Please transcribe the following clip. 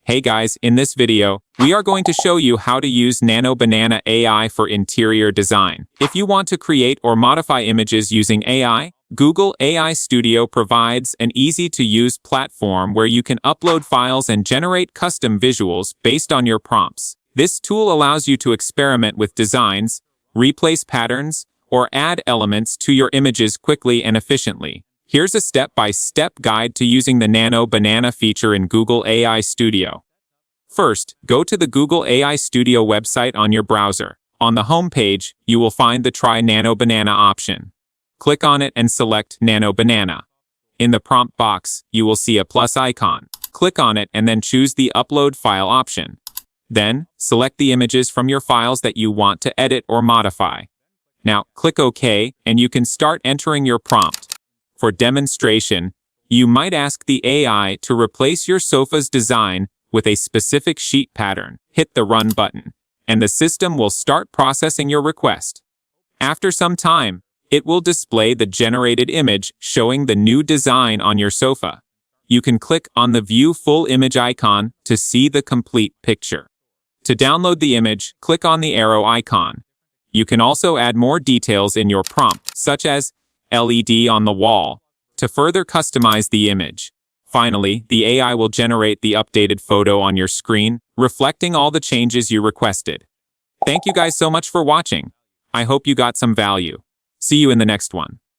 Hey guys, in this video, we are going to show you how to use Nano Banana AI for interior design. If you want to create or modify images using AI, Google AI Studio provides an easy-to-use platform where you can upload files and generate custom visuals based on your prompts. This tool allows you to experiment with designs, replace patterns, or add elements to your images quickly and efficiently. Here's a step-by-step guide to using the Nano Banana feature in Google AI Studio. First, go to the Google AI Studio website on your browser. On the home page, you will find the Try Nano Banana option. Click on it and select Nano Banana. In the prompt box, you will see a plus icon. Click on it and then choose the Upload File option. Then, select the images from your files that you want to edit or modify. Now, click OK, and you can start entering your prompt. For demonstration, you might ask the AI to replace your sofa's design with a specific sheet pattern. Hit the Run button, and the system will start processing your request. After some time, it will display the generated image showing the new design on your sofa. You can click on the View Full Image icon to see the complete picture. To download the image, click on the arrow icon. You can also add more details in your prompt, such as LED on the wall, to further customize the image. Finally, the AI will generate the updated photo on your screen, reflecting all the changes you requested. Thank you guys so much for watching. I hope you got some value. See you in the next one.